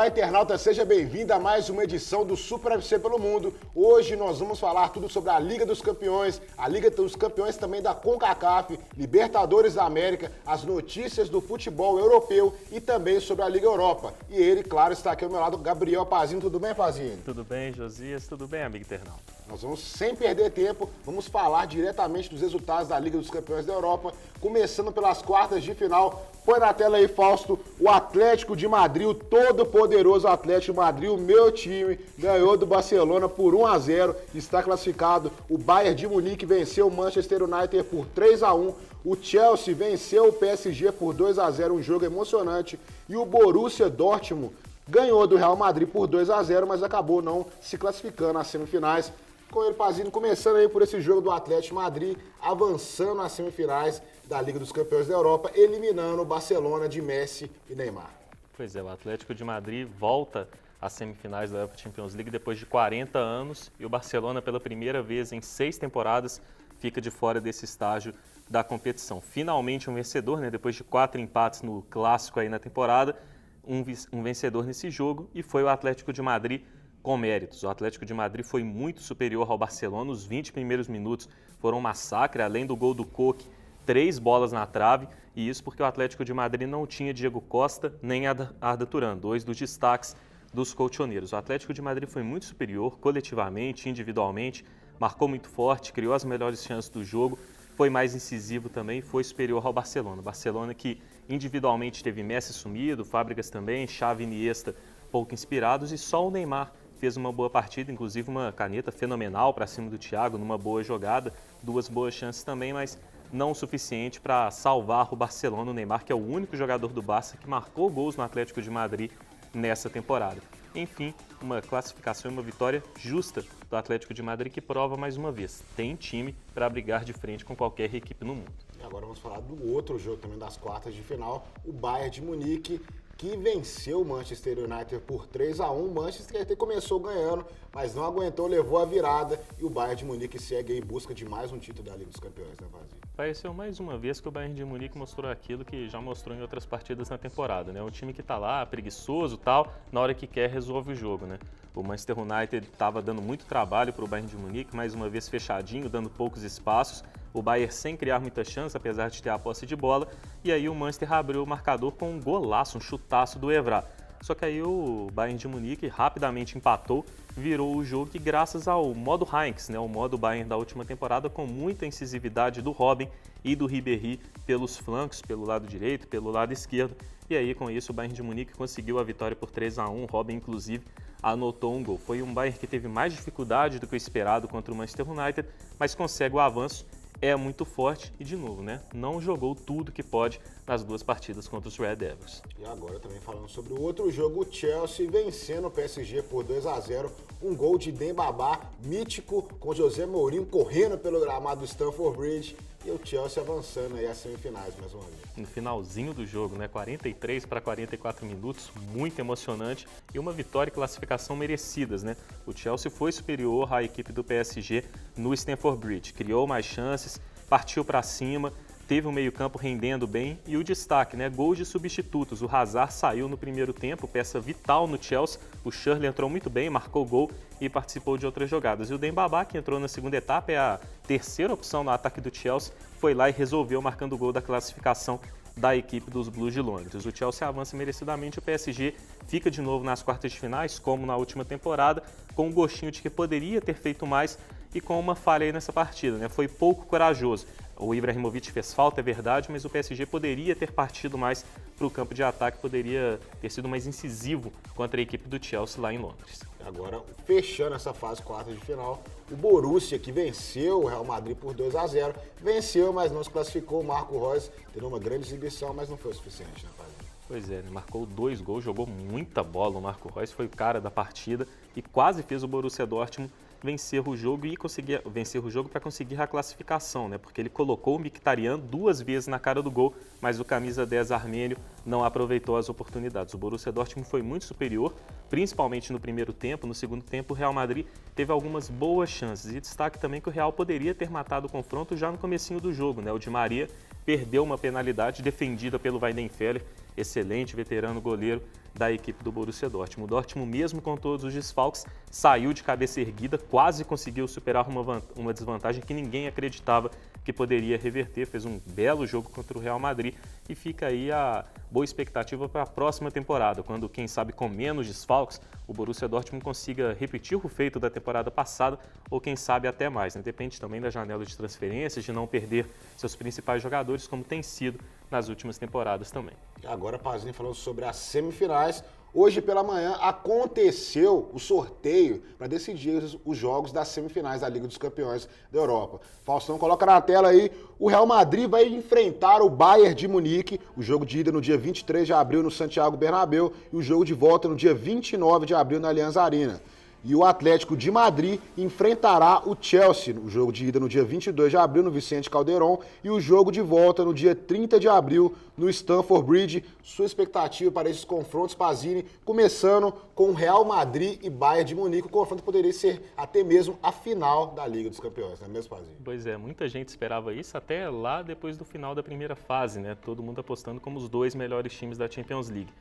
Olá, internauta, seja bem-vindo a mais uma edição do Super FC pelo Mundo. Hoje nós vamos falar tudo sobre a Liga dos Campeões, a Liga dos Campeões também da CONCACAF, Libertadores da América, as notícias do futebol europeu e também sobre a Liga Europa. E ele, claro, está aqui ao meu lado, Gabriel Pazinho. Tudo bem, Pazinho? Tudo bem, Josias? Tudo bem, amigo internauta? Nós vamos, sem perder tempo, vamos falar diretamente dos resultados da Liga dos Campeões da Europa, começando pelas quartas de final. Põe na tela aí, Fausto, o Atlético de Madrid, o todo-poderoso Atlético de Madrid, o meu time, ganhou do Barcelona por 1-0, está classificado. O Bayern de Munique venceu o Manchester United por 3-1, o Chelsea venceu o PSG por 2-0, um jogo emocionante, e o Borussia Dortmund ganhou do Real Madrid por 2-0, mas acabou não se classificando às semifinais. Com ele, Pazinho, começando aí por esse jogo do Atlético de Madrid, avançando às semifinais da Liga dos Campeões da Europa, eliminando o Barcelona de Messi e Neymar. Pois é, o Atlético de Madrid volta às semifinais da UEFA Champions League depois de 40 anos e o Barcelona, pela primeira vez em 6 temporadas, fica de fora desse estágio da competição. Finalmente um vencedor, né? Depois de 4 empates no clássico aí na temporada, um vencedor nesse jogo e foi o Atlético de Madrid com méritos. O Atlético de Madrid foi muito superior ao Barcelona. Os 20 primeiros minutos foram um massacre, além do gol do Koke, 3 bolas na trave, e isso porque o Atlético de Madrid não tinha Diego Costa nem Arda Turan, 2 dos destaques dos colchoneiros. O Atlético de Madrid foi muito superior, coletivamente, individualmente, marcou muito forte, criou as melhores chances do jogo, foi mais incisivo também, foi superior ao Barcelona. O Barcelona que individualmente teve Messi sumido, Fábricas também, Xavi e Iniesta pouco inspirados, e só o Neymar fez uma boa partida, inclusive uma caneta fenomenal para cima do Thiago, numa boa jogada, 2 boas chances também, mas não o suficiente para salvar o Barcelona. O Neymar, que é o único jogador do Barça que marcou gols no Atlético de Madrid nessa temporada. Enfim, uma classificação e uma vitória justa do Atlético de Madrid, que prova mais uma vez, tem time para brigar de frente com qualquer equipe no mundo. E agora vamos falar do outro jogo também das quartas de final, o Bayern de Munique, que venceu o Manchester United por 3-1. O Manchester United começou ganhando, mas não aguentou, levou a virada, e o Bayern de Munique segue em busca de mais um título da Liga dos Campeões, né, Vazio? Pareceu mais uma vez que o Bayern de Munique mostrou aquilo que já mostrou em outras partidas na temporada, né? Um time que tá lá, preguiçoso e tal, na hora que quer resolve o jogo, né? O Manchester United estava dando muito trabalho para o Bayern de Munique, mais uma vez fechadinho, dando poucos espaços. O Bayern sem criar muita chance, apesar de ter a posse de bola. E aí o Manchester abriu o marcador com um golaço, um chutaço do Evra. Só que aí o Bayern de Munique rapidamente empatou, virou o jogo, e graças ao modo Heinz, né, o modo Bayern da última temporada, com muita incisividade do Robben e do Ribéry pelos flancos, pelo lado direito, pelo lado esquerdo. E aí com isso o Bayern de Munique conseguiu a vitória por 3-1, o Robben inclusive anotou um gol. Foi um Bayern que teve mais dificuldade do que o esperado contra o Manchester United, mas consegue o avanço. É muito forte e, de novo, né, não jogou tudo que pode nas 2 partidas contra os Red Devils. E agora também falando sobre o outro jogo, o Chelsea vencendo o PSG por 2-0, um gol de Dembaba, mítico, com José Mourinho correndo pelo gramado do Stamford Bridge, e o Chelsea avançando aí às semifinais mais uma vez. No finalzinho do jogo, né, 43 para 44 minutos, muito emocionante, e uma vitória e classificação merecidas, né? O Chelsea foi superior à equipe do PSG no Stamford Bridge, criou mais chances, partiu para cima, teve o meio-campo rendendo bem, e o destaque, né, gols de substitutos. O Hazard saiu no primeiro tempo, peça vital no Chelsea. O Schürrle entrou muito bem, marcou gol e participou de outras jogadas. E o Dembaba, que entrou na segunda etapa, é a terceira opção no ataque do Chelsea, foi lá e resolveu marcando o gol da classificação da equipe dos Blues de Londres. O Chelsea avança merecidamente, o PSG fica de novo nas quartas de finais, como na última temporada, com um gostinho de que poderia ter feito mais e com uma falha aí nessa partida, né? Foi pouco corajoso. O Ibrahimovic fez falta, é verdade, mas o PSG poderia ter partido mais para o campo de ataque, poderia ter sido mais incisivo contra a equipe do Chelsea lá em Londres. Agora, fechando essa fase quarta de final, o Borussia, que venceu o Real Madrid por 2-0, venceu, mas não se classificou. O Marco Reus teve uma grande exibição, mas não foi o suficiente, né, pai? Pois é, marcou 2 gols, jogou muita bola o Marco Reus, foi o cara da partida e quase fez o Borussia Dortmund vencer o jogo para conseguir a classificação, né? Porque ele colocou o Mkhitaryan 2 vezes na cara do gol, mas o camisa 10 armênio não aproveitou as oportunidades. O Borussia Dortmund foi muito superior, principalmente no primeiro tempo. No segundo tempo, o Real Madrid teve algumas boas chances. E destaque também que o Real poderia ter matado o confronto já no comecinho do jogo, né? O Di Maria perdeu uma penalidade defendida pelo Weidenfeller. excelente veterano goleiro da equipe do Borussia Dortmund. O Dortmund, mesmo com todos os desfalques, saiu de cabeça erguida, quase conseguiu superar uma desvantagem que ninguém acreditava que poderia reverter. Fez um belo jogo contra o Real Madrid e fica aí a boa expectativa para a próxima temporada, quando, quem sabe, com menos desfalques, o Borussia Dortmund consiga repetir o feito da temporada passada ou, quem sabe, até mais. Depende também da janela de transferências, de não perder seus principais jogadores, como tem sido nas últimas temporadas também. E agora, Pazini, falando sobre as semifinais. Hoje pela manhã aconteceu o sorteio para decidir os jogos das semifinais da Liga dos Campeões da Europa. Faustão, coloca na tela aí, o Real Madrid vai enfrentar o Bayern de Munique, o jogo de ida no dia 23 de abril no Santiago Bernabéu e o jogo de volta no dia 29 de abril na Allianz Arena. E o Atlético de Madrid enfrentará o Chelsea, o jogo de ida no dia 22 de abril no Vicente Calderón e o jogo de volta no dia 30 de abril no Stamford Bridge. Sua expectativa para esses confrontos, Pazini, começando com Real Madrid e Bayern de Munique. O confronto poderia ser até mesmo a final da Liga dos Campeões, não é mesmo, Pazini? Pois é, muita gente esperava isso até lá depois do final da primeira fase, né? Todo mundo apostando como os dois melhores times da Champions League.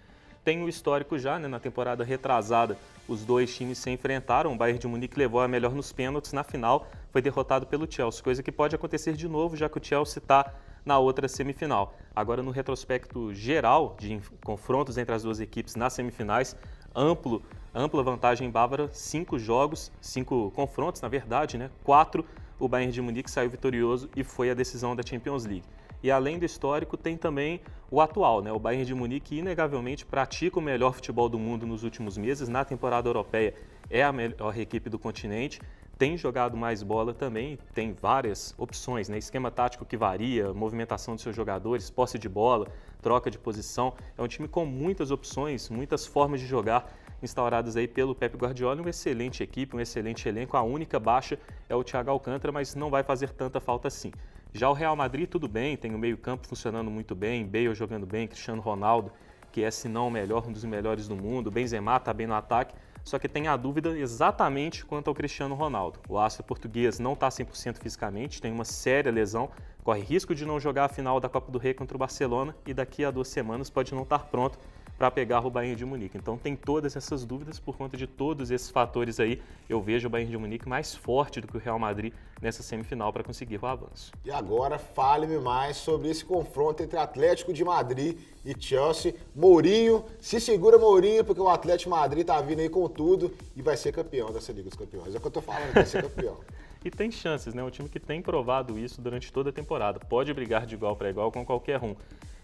Tem o histórico já, né? Na temporada retrasada, os dois times se enfrentaram. O Bayern de Munique levou a melhor nos pênaltis. Na final, foi derrotado pelo Chelsea, coisa que pode acontecer de novo, já que o Chelsea está na outra semifinal. Agora, no retrospecto geral de confrontos entre as duas equipes nas semifinais, ampla vantagem bávara, 5 jogos, 5 confrontos, na verdade, né? 4, o Bayern de Munique saiu vitorioso e foi a decisão da Champions League. E além do histórico, tem também o atual, né? O Bayern de Munique, inegavelmente, pratica o melhor futebol do mundo nos últimos meses. Na temporada europeia, é a melhor equipe do continente. Tem jogado mais bola também, tem várias opções, né? Esquema tático que varia, movimentação de seus jogadores, posse de bola, troca de posição. É um time com muitas opções, muitas formas de jogar instauradas aí pelo Pep Guardiola. Uma excelente equipe, um excelente elenco. A única baixa é o Thiago Alcântara, mas não vai fazer tanta falta assim. Já o Real Madrid, tudo bem, tem o meio-campo funcionando muito bem, Bale jogando bem, Cristiano Ronaldo, que é, se não o melhor, um dos melhores do mundo, Benzema está bem no ataque, só que tem a dúvida exatamente quanto ao Cristiano Ronaldo. O astro português não está 100% fisicamente, tem uma séria lesão, corre risco de não jogar a final da Copa do Rei contra o Barcelona e daqui a 2 semanas pode não estar pronto para pegar o Bayern de Munique. Então tem todas essas dúvidas por conta de todos esses fatores aí. Eu vejo o Bayern de Munique mais forte do que o Real Madrid nessa semifinal para conseguir o avanço. E agora fale-me mais sobre esse confronto entre Atlético de Madrid e Chelsea. Mourinho, se segura Mourinho, porque o Atlético de Madrid tá vindo aí com tudo e vai ser campeão dessa Liga dos Campeões. É o que eu tô falando, vai ser campeão. E tem chances, né? Um time que tem provado isso durante toda a temporada. Pode brigar de igual para igual com qualquer um.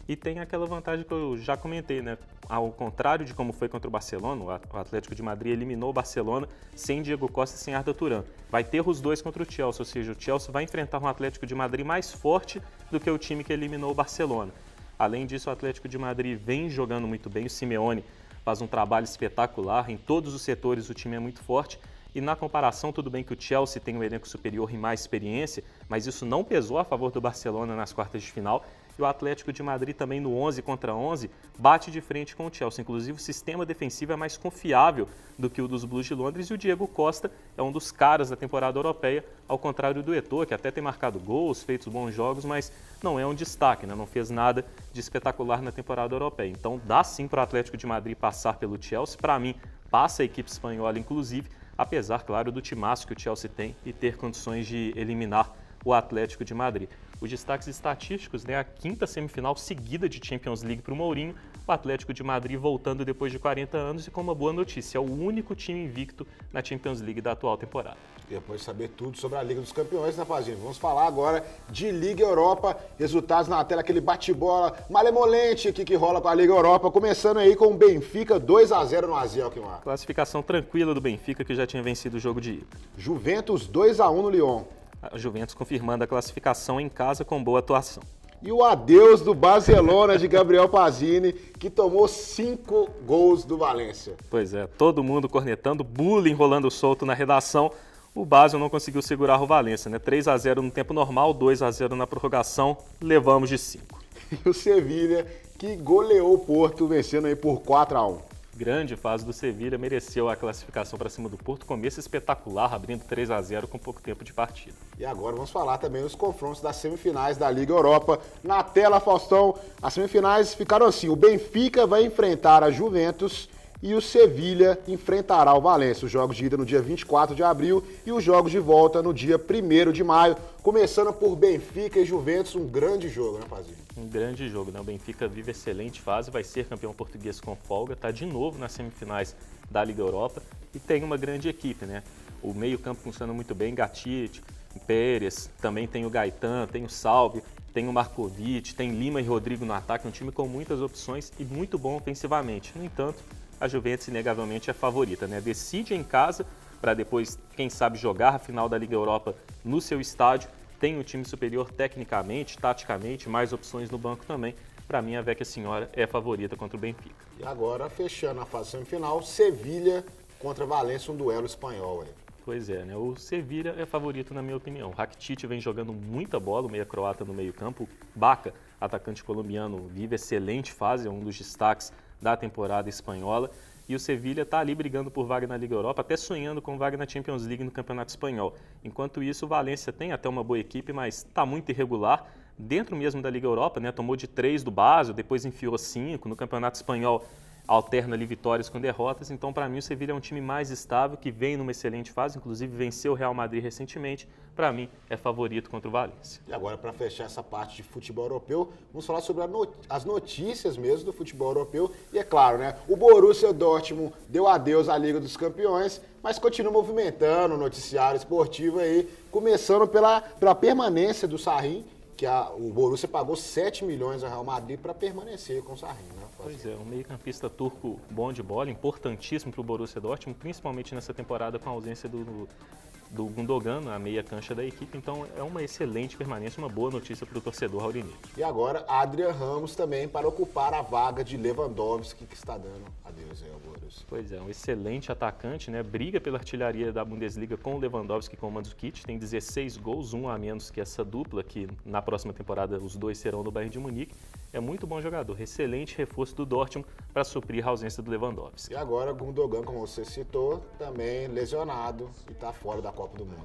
E tem aquela vantagem que eu já comentei, né? Ao contrário de como foi contra o Barcelona, o Atlético de Madrid eliminou o Barcelona sem Diego Costa e sem Arda Turan. Vai ter os dois contra o Chelsea, ou seja, o Chelsea vai enfrentar um Atlético de Madrid mais forte do que o time que eliminou o Barcelona. Além disso, o Atlético de Madrid vem jogando muito bem, o Simeone faz um trabalho espetacular, em todos os setores o time é muito forte. E na comparação, tudo bem que o Chelsea tem um elenco superior e mais experiência, mas isso não pesou a favor do Barcelona nas quartas de final. E o Atlético de Madrid também no 11 contra 11 bate de frente com o Chelsea. Inclusive o sistema defensivo é mais confiável do que o dos Blues de Londres e o Diego Costa é um dos caras da temporada europeia, ao contrário do Eto'o, que até tem marcado gols, feito bons jogos, mas não é um destaque, né? Não fez nada de espetacular na temporada europeia. Então dá sim para o Atlético de Madrid passar pelo Chelsea. Para mim, passa a equipe espanhola, inclusive, apesar, claro, do timaço que o Chelsea tem e ter condições de eliminar o Atlético de Madrid. Os destaques estatísticos, né? A 5ª semifinal seguida de Champions League para o Mourinho, o Atlético de Madrid voltando depois de 40 anos e com uma boa notícia, é o único time invicto na Champions League da atual temporada. Depois de saber tudo sobre a Liga dos Campeões, né, Pazinho? Vamos falar agora de Liga Europa, resultados na tela, aquele bate-bola malemolente aqui que rola com a Liga Europa, começando aí com o Benfica 2-0 no AZ Alkmaar. Classificação tranquila do Benfica, que já tinha vencido o jogo de ida. Juventus 2-1 no Lyon. A Juventus confirmando a classificação em casa com boa atuação. E o adeus do Barcelona de Gabriel Pazini, que tomou 5 gols do Valência. Pois é, todo mundo cornetando, bullying rolando solto na redação. O Basel não conseguiu segurar o Valência, né? 3-0 no tempo normal, 2-0 na prorrogação, levamos de 5. E o Sevilha, que goleou o Porto, vencendo aí por 4-1. Grande fase do Sevilha, mereceu a classificação para cima do Porto, começo espetacular, abrindo 3-0 com pouco tempo de partida. E agora vamos falar também dos confrontos das semifinais da Liga Europa. Na tela, Faustão, as semifinais ficaram assim, o Benfica vai enfrentar a Juventus e o Sevilha enfrentará o Valência. Os jogos de ida no dia 24 de abril e os jogos de volta no dia 1º de maio. Começando por Benfica e Juventus, um grande jogo, né, Pazinho? Um grande jogo, né? O Benfica vive excelente fase, vai ser campeão português com folga, está de novo nas semifinais da Liga Europa e tem uma grande equipe, né? O meio-campo funciona muito bem, Gatite, Pérez, também tem o Gaetan, tem o Salvi, tem o Markovic, tem Lima e Rodrigo no ataque, um time com muitas opções e muito bom ofensivamente. No entanto, a Juventus inegavelmente é favorita, né? Decide em casa para depois, quem sabe, jogar a final da Liga Europa no seu estádio. Tem um time superior tecnicamente, taticamente, mais opções no banco também. Para mim, a Vecchia Senhora é favorita contra o Benfica. E agora, fechando a fase semifinal, Sevilha contra Valência, um duelo espanhol. Aí. Pois é, né? O Sevilha é favorito na minha opinião. O Rakitic vem jogando muita bola, o meia croata no meio campo. Baca, atacante colombiano, vive excelente fase, é um dos destaques da temporada espanhola. E o Sevilha está ali brigando por vaga na Liga Europa, até sonhando com vaga na Champions League no Campeonato Espanhol. Enquanto isso, o Valência tem até uma boa equipe, mas está muito irregular. Dentro mesmo da Liga Europa, né? Tomou de 3 do Basel, depois enfiou 5. No Campeonato Espanhol alterna ali vitórias com derrotas. Então, para mim, o Sevilha é um time mais estável, que vem numa excelente fase, inclusive venceu o Real Madrid recentemente. Para mim, é favorito contra o Valência. E agora, para fechar essa parte de futebol europeu, vamos falar sobre as notícias mesmo do futebol europeu. E é claro, né? O Borussia Dortmund deu adeus à Liga dos Campeões, mas continua movimentando o noticiário esportivo aí, começando pela permanência do Sarri, que o Borussia pagou 7 milhões ao Real Madrid para permanecer com o Sarri, né? Pois é, um meio-campista turco bom de bola, importantíssimo para o Borussia Dortmund, principalmente nessa temporada com a ausência do Gundogan, a meia cancha da equipe. Então é uma excelente permanência, uma boa notícia para o torcedor aurinegro. E agora, Adrian Ramos também para ocupar a vaga de Lewandowski, que está dando adeus aí ao Borussia. Pois é, um excelente atacante, né? Briga pela artilharia da Bundesliga com o Lewandowski e com o Mandzukic, tem 16 gols, um a menos que essa dupla, que na próxima temporada os dois serão no Bayern de Munique. É muito bom jogador, excelente reforço do Dortmund para suprir a ausência do Lewandowski. E agora Gundogan, como você citou, também lesionado e está fora da Copa do Mundo.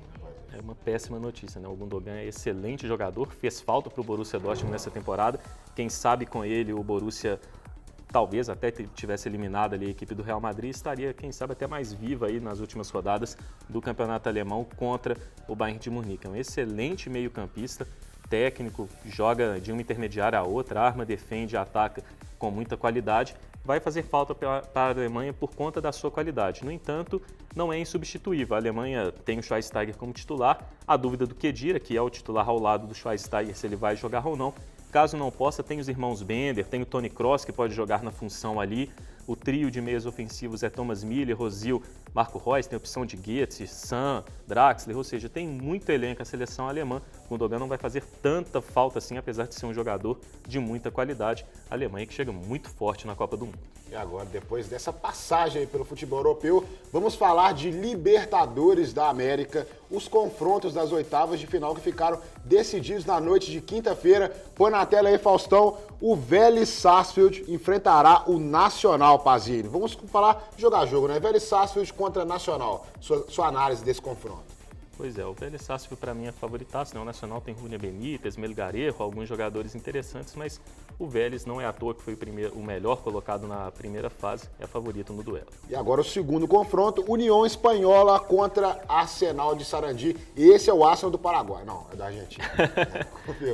É uma péssima notícia, né? O Gundogan é excelente jogador, fez falta para o Borussia Dortmund nessa temporada. Quem sabe com ele o Borussia talvez até tivesse eliminado ali a equipe do Real Madrid, estaria, quem sabe, até mais viva aí nas últimas rodadas do campeonato alemão contra o Bayern de Munique. É um excelente meio-campista, técnico, joga de uma intermediária a outra, arma, defende, ataca com muita qualidade. Vai fazer falta para a Alemanha por conta da sua qualidade. No entanto, não é insubstituível. A Alemanha tem o Schweinsteiger como titular. A dúvida do Khedira, que é o titular ao lado do Schweinsteiger, se ele vai jogar ou não. Caso não possa, tem os irmãos Bender, tem o Toni Kroos, que pode jogar na função ali. O trio de meias ofensivos é Thomas Müller, Özil, Marco Reus, tem a opção de Goetze, San, Draxler, ou seja, tem muito elenco a seleção alemã. O Gundogan não vai fazer tanta falta assim, apesar de ser um jogador de muita qualidade. A Alemanha que chega muito forte na Copa do Mundo. E agora, depois dessa passagem aí pelo futebol europeu, vamos falar de Libertadores da América, os confrontos das oitavas de final que ficaram decididos na noite de quinta-feira. Põe na tela aí, Faustão, o Vélez Sarsfield enfrentará o Nacional, Pazini. Vamos falar jogo a jogo, né? Vélez Sarsfield contra Nacional. Sua análise desse confronto. Pois é, o Vélez Sarsfield para mim é favoritaço, né? O Nacional tem Júnior Benítez, Melgarejo, alguns jogadores interessantes, mas o Vélez não é à toa que foi o melhor colocado na primeira fase, é favorito no duelo. E agora o segundo confronto, União Espanhola contra Arsenal de Sarandi. Esse é o Arsenal do Paraguai, não, é da Argentina.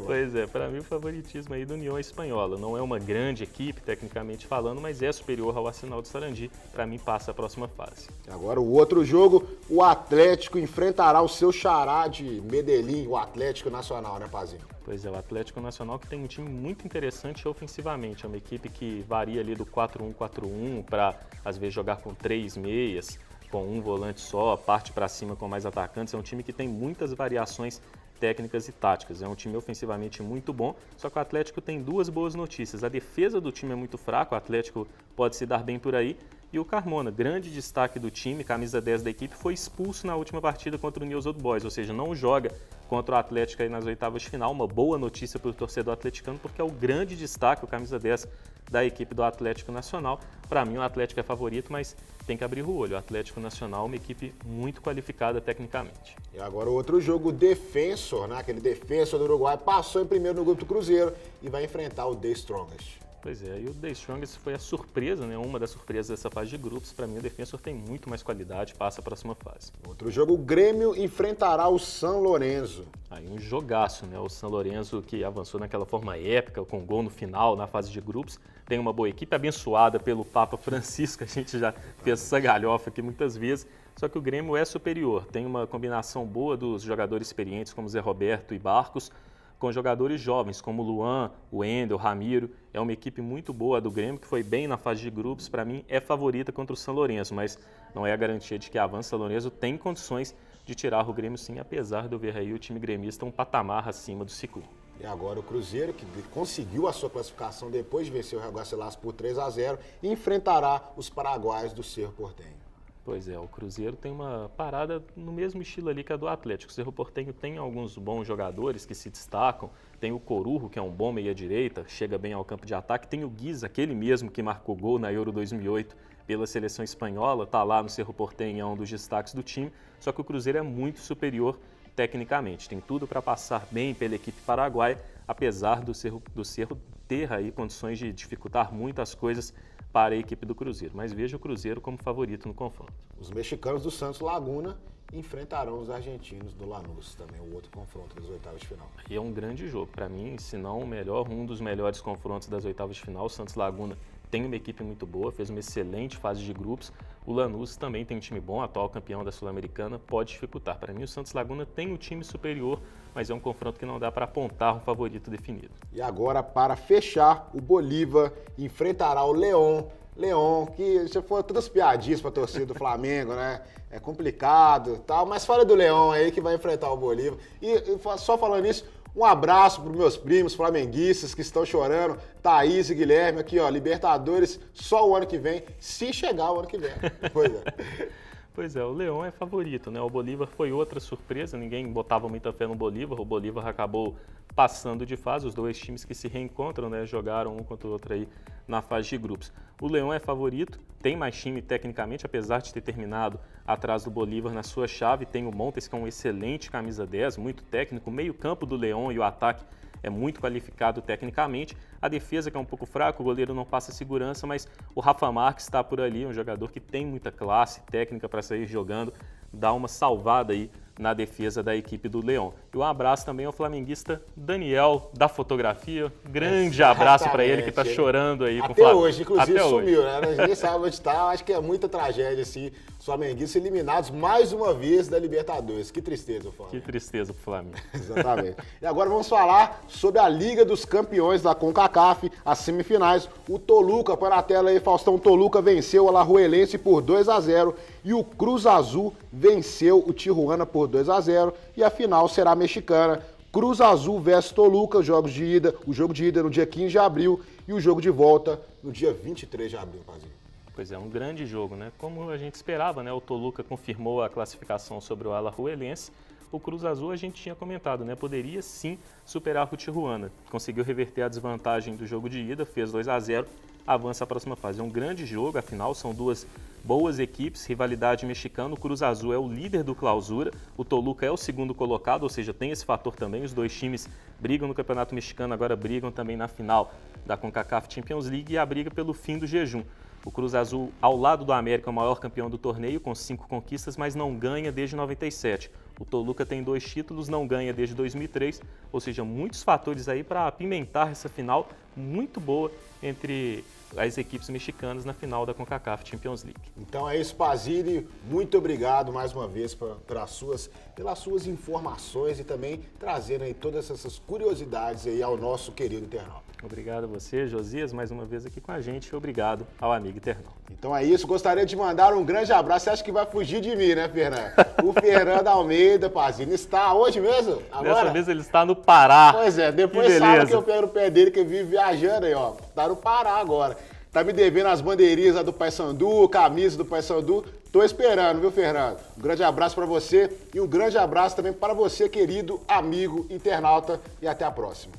Pois é, para mim o favoritismo aí do União Espanhola. Não é uma grande equipe, tecnicamente falando, mas é superior ao Arsenal de Sarandi. Para mim passa a próxima fase. E agora o outro jogo, o Atlético enfrentará o seu xará de Medellín, o Atlético Nacional, né, Pazinho? Pois é, o Atlético Nacional que tem um time muito interessante ofensivamente. É uma equipe que varia ali do 4-1-4-1 para, às vezes, jogar com 3 meias, com um volante só, parte para cima com mais atacantes. É um time que tem muitas variações técnicas e táticas. É um time ofensivamente muito bom, só que o Atlético tem duas boas notícias. A defesa do time é muito fraca, o Atlético pode se dar bem por aí. E o Carmona, grande destaque do time, camisa 10 da equipe, foi expulso na última partida contra o Newell's Old Boys, ou seja, não joga contra o Atlético aí nas oitavas de final. Uma boa notícia para o torcedor atleticano, porque é o grande destaque, o camisa 10 da equipe do Atlético Nacional. Para mim, o Atlético é favorito, mas tem que abrir o olho. O Atlético Nacional é uma equipe muito qualificada tecnicamente. E agora o outro jogo, o Defensor, né? Aquele Defensor do Uruguai, passou em primeiro no grupo do Cruzeiro e vai enfrentar o The Strongest. Pois é, e o The Strongest foi a surpresa, né? Uma das surpresas dessa fase de grupos. Para mim, o Defensor tem muito mais qualidade, passa a próxima fase. Outro jogo, o Grêmio enfrentará o São Lourenço. Aí um jogaço, né? O São Lourenço que avançou naquela forma épica, com gol no final, na fase de grupos. Tem uma boa equipe, abençoada pelo Papa Francisco, a gente já fez essa galhofa aqui muitas vezes. Só que o Grêmio é superior, tem uma combinação boa dos jogadores experientes como Zé Roberto e Barcos, com jogadores jovens como Luan, o Wendel, Ramiro. É uma equipe muito boa do Grêmio, que foi bem na fase de grupos. Para mim, é favorita contra o São Lourenço, mas não é a garantia de que avança. O São Lourenço tem condições de tirar o Grêmio sim, apesar de eu ver aí o time gremista um patamar acima do Ciclo. E agora o Cruzeiro, que conseguiu a sua classificação depois de vencer o Real Garcilaso por 3-0, enfrentará os paraguaios do Cerro Porteño. Pois é, o Cruzeiro tem uma parada no mesmo estilo ali que a do Atlético. O Cerro Porteño tem alguns bons jogadores que se destacam. Tem o Corujo, que é um bom meia-direita, chega bem ao campo de ataque. Tem o Guiza, aquele mesmo que marcou gol na Euro 2008 pela seleção espanhola, está lá no Cerro Porteño, é um dos destaques do time. Só que o Cruzeiro é muito superior tecnicamente. Tem tudo para passar bem pela equipe paraguaia, apesar do Cerro ter aí condições de dificultar muitas coisas para a equipe do Cruzeiro, mas vejo o Cruzeiro como favorito no confronto. Os mexicanos do Santos Laguna enfrentarão os argentinos do Lanús, também o outro confronto das oitavas de final. E é um grande jogo, para mim, se não o melhor, um dos melhores confrontos das oitavas de final. O Santos Laguna tem uma equipe muito boa, fez uma excelente fase de grupos. O Lanús também tem um time bom, atual campeão da Sul-Americana, pode dificultar. Para mim, o Santos Laguna tem um time superior, mas é um confronto que não dá para apontar um favorito definido. E agora, para fechar, o Bolívar enfrentará o León. León, que já foram todas piadinhas para a torcida do Flamengo, né? É complicado e tal, mas fala do León aí que vai enfrentar o Bolívar. E só falando isso, um abraço para os meus primos flamenguistas que estão chorando, Thaís e Guilherme, aqui ó, Libertadores só o ano que vem, se chegar o ano que vem. Pois é. Pois é, o León é favorito, né? O Bolívar foi outra surpresa, ninguém botava muita fé no Bolívar, o Bolívar acabou passando de fase, os dois times que se reencontram, né? Jogaram um contra o outro aí na fase de grupos. O León é favorito, tem mais time tecnicamente, apesar de ter terminado atrás do Bolívar na sua chave, tem o Montes, que é um excelente camisa 10, muito técnico, o meio-campo do León e o ataque é muito qualificado tecnicamente. A defesa que é um pouco fraca, o goleiro não passa segurança, mas o Rafa Marques está por ali, um jogador que tem muita classe técnica para sair jogando, dá uma salvada aí na defesa da equipe do León. E um abraço também ao flamenguista Daniel, da fotografia. Grande abraço para ele, que está chorando aí com o Flamengo. Até hoje, inclusive, até sumiu, hoje. né? Ninguém sabe onde está. Acho que é muita tragédia, assim. Os flamenguistas eliminados mais uma vez da Libertadores. Que tristeza, Flamengo. Que tristeza pro Flamengo. Exatamente. E agora vamos falar sobre a Liga dos Campeões da CONCACAF, as semifinais. O Toluca, para a tela aí, Faustão, Toluca venceu o Alajuelense por 2-0 e o Cruz Azul venceu o Tijuana por 2-0 e a final será mexicana. Cruz Azul versus Toluca, o jogo de ida no dia 15 de abril e o jogo de volta no dia 23 de abril, Pazinho. Pois é, um grande jogo, né? Como a gente esperava, né? O Toluca confirmou a classificação sobre o Alajuelense. O Cruz Azul a gente tinha comentado, né? Poderia sim superar o Tijuana. Conseguiu reverter a desvantagem do jogo de ida, fez 2-0, avança à próxima fase. É um grande jogo, afinal são duas boas equipes, rivalidade mexicana. O Cruz Azul é o líder do Clausura, o Toluca é o segundo colocado, ou seja, tem esse fator também. Os dois times brigam no Campeonato Mexicano, agora brigam também na final da CONCACAF Champions League e a briga pelo fim do jejum. O Cruz Azul, ao lado do América, é o maior campeão do torneio, com 5 conquistas, mas não ganha desde 97. O Toluca tem 2 títulos, não ganha desde 2003, ou seja, muitos fatores aí para apimentar essa final muito boa entre as equipes mexicanas na final da CONCACAF Champions League. Então é isso, Pazini. Muito obrigado mais uma vez pelas suas informações e também trazendo aí todas essas curiosidades aí ao nosso querido internauta. Obrigado a você, Josias, mais uma vez aqui com a gente. Obrigado ao amigo internauta. Então é isso, gostaria de mandar um grande abraço. Você acha que vai fugir de mim, né, Fernando? O Fernando Almeida, Pazini, está hoje mesmo? Agora? Dessa vez ele está no Pará. Pois é, depois sabe que eu pego no pé dele, que vive viajando aí, ó. Tá no Pará agora. Tá me devendo as bandeirinhas lá do Paysandu, camisa do Paysandu. Tô esperando, viu, Fernando? Um grande abraço para você e um grande abraço também para você, querido amigo internauta. E até a próxima.